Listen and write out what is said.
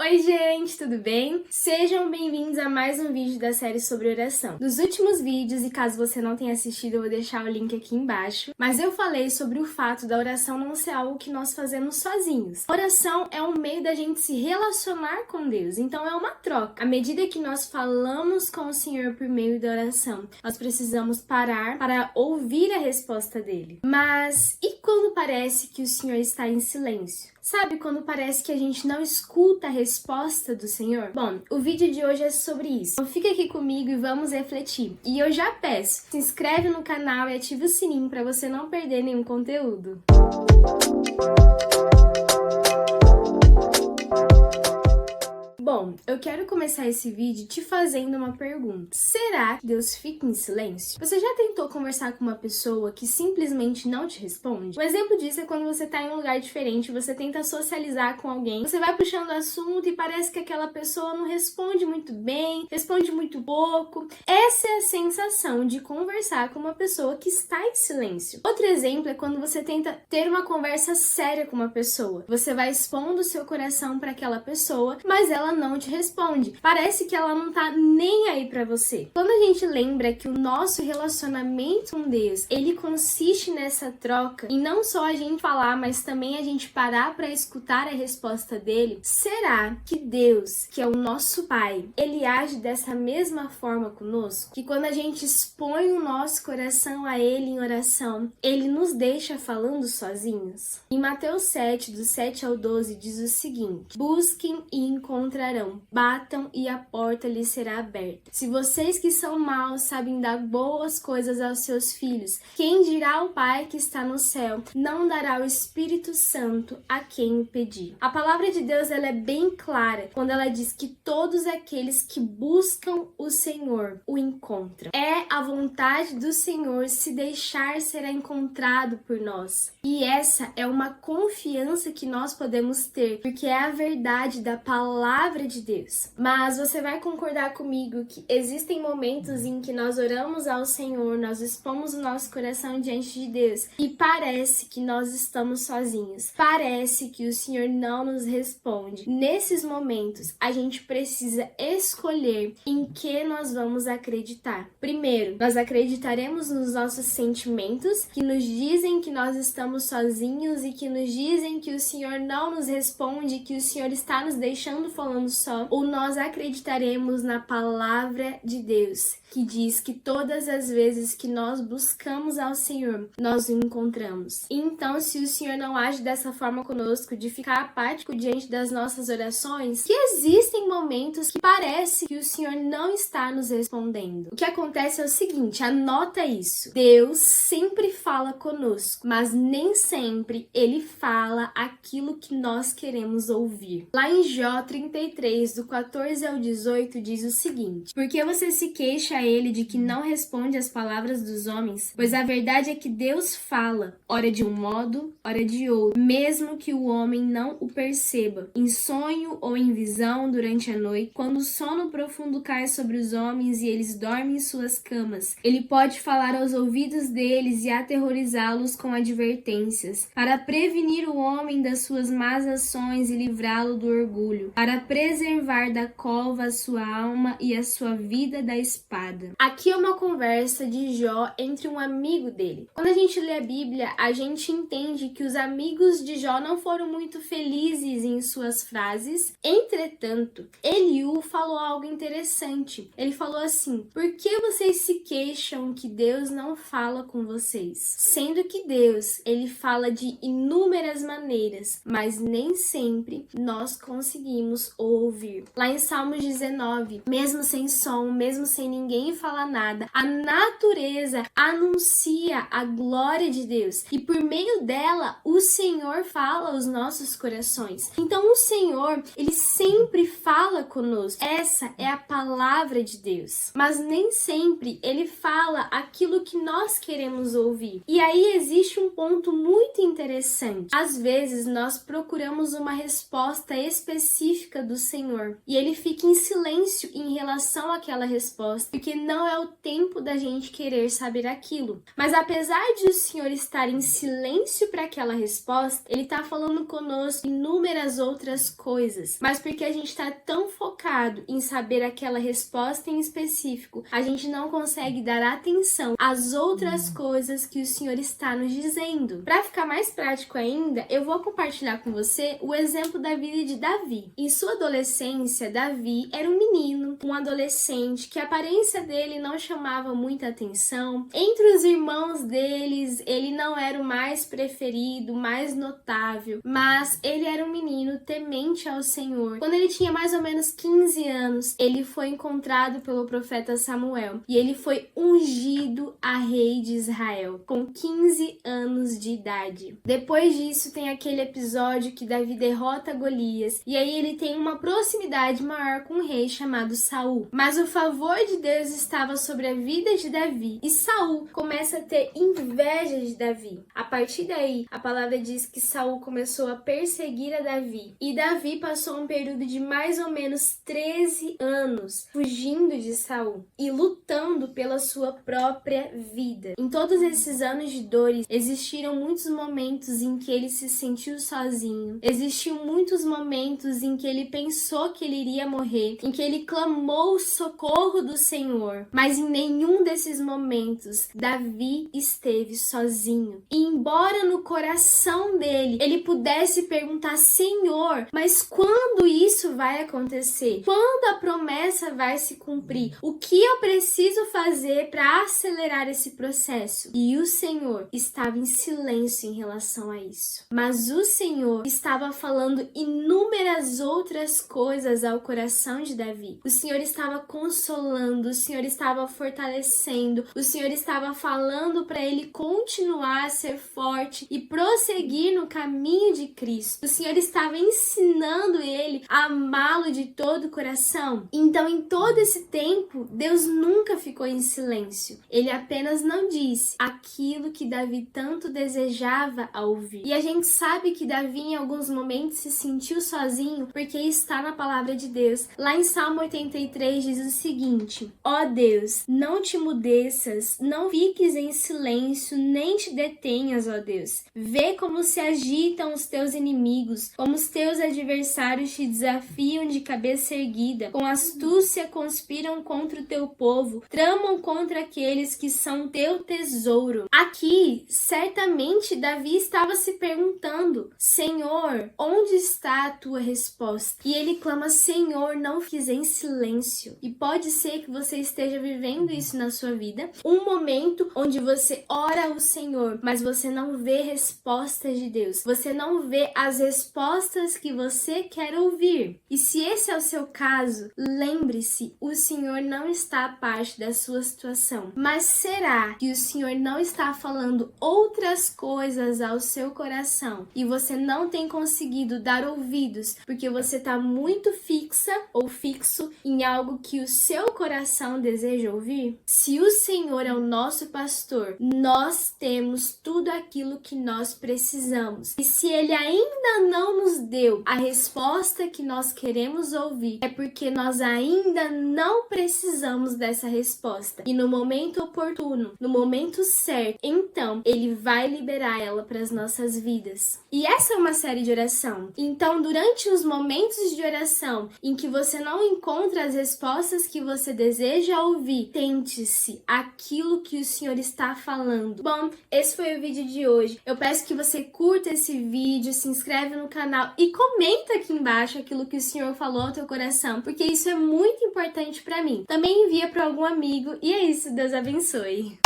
Oi gente, tudo bem? Sejam bem-vindos a mais um vídeo da série sobre oração. Nos últimos vídeos, e caso você não tenha assistido, eu vou deixar o link aqui embaixo, mas eu falei sobre o fato da oração não ser algo que nós fazemos sozinhos. Oração é um meio da gente se relacionar com Deus, então é uma troca. À medida que nós falamos com o Senhor por meio da oração, nós precisamos parar para ouvir a resposta dele. Mas e quando parece que o Senhor está em silêncio? Sabe quando parece que a gente não escuta a resposta do Senhor? Bom, o vídeo de hoje é sobre isso. Então fica aqui comigo e vamos refletir. E eu já peço, se inscreve no canal e ativa o sininho para você não perder nenhum conteúdo. Bom, eu quero começar esse vídeo te fazendo uma pergunta. Será que Deus fica em silêncio? Você já tentou conversar com uma pessoa que simplesmente não te responde? Um exemplo disso é quando você tá em um lugar diferente, você tenta socializar com alguém, você vai puxando o assunto e parece que aquela pessoa não responde muito bem, responde muito pouco. Essa é a sensação de conversar com uma pessoa que está em silêncio. Outro exemplo é quando você tenta ter uma conversa séria com uma pessoa. Você vai expondo o seu coração para aquela pessoa, mas ela não te responde. Parece que ela não tá nem aí pra você. Quando a gente lembra que o nosso relacionamento com Deus, ele consiste nessa troca, e não só a gente falar, mas também a gente parar pra escutar a resposta dele, será que Deus, que é o nosso Pai, ele age dessa mesma forma conosco? Que quando a gente expõe o nosso coração a ele em oração, ele nos deixa falando sozinhos? Em Mateus 7, do 7 ao 12, diz o seguinte: busquem e encontrarão, batam e a porta lhes será aberta. Se vocês que são maus sabem dar boas coisas aos seus filhos, quem dirá ao Pai que está no céu não dará o Espírito Santo a quem o pedir? A palavra de Deus, ela é bem clara quando ela diz que todos aqueles que buscam o Senhor o encontram. É a vontade do Senhor se deixar ser encontrado por nós. E essa é uma confiança que nós podemos ter, porque é a verdade da palavra de Deus. Mas você vai concordar comigo que existem momentos em que nós oramos ao Senhor, nós expomos o nosso coração diante de Deus e parece que nós estamos sozinhos. Parece que o Senhor não nos responde. Nesses momentos, a gente precisa escolher em que nós vamos acreditar. Primeiro, nós acreditaremos nos nossos sentimentos, que nos dizem que nós estamos sozinhos e que nos dizem que o Senhor não nos responde, que o Senhor está nos deixando falando só, ou nós acreditaremos na palavra de Deus, que diz que todas as vezes que nós buscamos ao Senhor, nós o encontramos. Então, se o Senhor não age dessa forma conosco, de ficar apático diante das nossas orações, que existem momentos que parece que o Senhor não está nos respondendo. O que acontece é o seguinte, anota isso: Deus sempre fala conosco, mas nem sempre Ele fala aquilo que nós queremos ouvir. Lá em Jó 33, do 14 ao 18, diz o seguinte: porque você se queixa a ele de que não responde às palavras dos homens? Pois a verdade é que Deus fala, ora de um modo, ora de outro, mesmo que o homem não o perceba, em sonho ou em visão durante a noite, quando o sono profundo cai sobre os homens e eles dormem em suas camas. Ele pode falar aos ouvidos deles e aterrorizá-los com advertências, para prevenir o homem das suas más ações e livrá-lo do orgulho, para preservar da cova a sua alma e a sua vida da espada. Aqui é uma conversa de Jó entre um amigo dele. Quando a gente lê a Bíblia, a gente entende que os amigos de Jó não foram muito felizes em suas frases. Entretanto, Eliú falou algo interessante. Ele falou assim: por que vocês se queixam que Deus não fala com vocês? Sendo que Deus, ele fala de inúmeras maneiras, mas nem sempre nós conseguimos ouvir. Lá em Salmos 19, mesmo sem som, mesmo sem ninguém falar nada, a natureza anuncia a glória de Deus e por meio dela o Senhor fala aos nossos corações. Então o Senhor, ele sempre fala conosco. Essa é a palavra de Deus. Mas nem sempre ele fala aquilo que nós queremos ouvir. E aí existe um ponto muito interessante. Às vezes nós procuramos uma resposta específica do Senhor. E ele fica em silêncio em relação àquela resposta, porque não é o tempo da gente querer saber aquilo. Mas apesar de o Senhor estar em silêncio para aquela resposta, ele está falando conosco inúmeras outras coisas. Mas porque a gente está tão focado em saber aquela resposta em específico, a gente não consegue dar atenção às outras coisas que o Senhor está nos dizendo. Para ficar mais prático ainda, eu vou compartilhar com você o exemplo da vida de Davi. Em sua adolescência, Davi era um menino, um adolescente, que a aparência dele não chamava muita atenção. Entre os irmãos deles, ele não era o mais preferido, mais notável, mas ele era um menino temente ao Senhor. Quando ele tinha mais ou menos 15 anos, ele foi encontrado pelo profeta Samuel e ele foi ungido a rei de Israel, com 15 anos de idade. Depois disso, tem aquele episódio que Davi derrota Golias, e aí ele tem uma proximidade maior com um rei chamado Saul. Mas o favor de Deus estava sobre a vida de Davi, e Saul começa a ter inveja de Davi. A partir daí, a palavra diz que Saul começou a perseguir a Davi, e Davi passou um período de mais ou menos 13 anos fugindo de Saul e lutando pela sua própria vida. Em todos esses anos de dores, existiram muitos momentos em que ele se sentiu sozinho, existiam muitos momentos em que ele pensou que ele iria morrer, em que ele clamou o socorro do Senhor, mas em nenhum desses momentos Davi esteve sozinho. E embora no coração dele ele pudesse perguntar: Senhor, mas quando isso vai acontecer? Quando a promessa vai se cumprir? O que eu preciso fazer para acelerar esse processo? E o Senhor estava em silêncio em relação a isso. Mas o Senhor estava falando inúmeras outras coisas ao coração de Davi. O Senhor estava consolando, o Senhor estava fortalecendo, o Senhor estava falando para ele continuar a ser forte e prosseguir no caminho de Cristo. O Senhor estava ensinando ele a amá-lo de todo o coração. Então, em todo esse tempo, Deus nunca ficou em silêncio. Ele apenas não disse aquilo que Davi tanto desejava ouvir. E a gente sabe que Davi em alguns momentos se sentiu sozinho porque está na palavra de Deus. Lá em Salmo 83 diz o seguinte: ó Deus, não te mudeças, não fiques em silêncio, nem te detenhas, ó Deus. Vê como se agitam os teus inimigos, como os teus adversários te desafiam de cabeça erguida, com astúcia conspiram contra o teu povo, tramam contra aqueles que são teu tesouro. Aqui, certamente, Davi estava se perguntando: Senhor, onde está a tua resposta? E ele clama: Senhor, não fiques em silêncio. E pode ser que você esteja vivendo isso na sua vida, um momento onde você ora ao Senhor, mas você não vê respostas de Deus, você não vê as respostas que você quer ouvir. E se esse é o seu caso, lembre-se, o Senhor não está a parte da sua situação. Mas será que o Senhor não está falando outras coisas ao seu coração e você não tem conseguido dar ouvidos porque você está muito fixa ou fixo em algo que o seu coração deseja ouvir? Se o Senhor é o nosso pastor, nós temos tudo aquilo que nós precisamos. E se Ele ainda não nos deu a resposta que nós queremos ouvir, é porque nós ainda não precisamos dessa resposta. E no momento oportuno, no momento certo, então Ele vai liberar ela para as nossas vidas. E essa é uma série de oração. Então, durante os momentos de oração em que você não encontra as respostas que você deseja ouvir, tente-se aquilo que o Senhor está falando. Bom, esse foi o vídeo de hoje. Eu peço que você curta esse vídeo, se inscreve no canal e comenta aqui embaixo aquilo que o Senhor falou ao teu coração, porque isso é muito importante para mim. Também envia para algum amigo e é isso, Deus abençoe.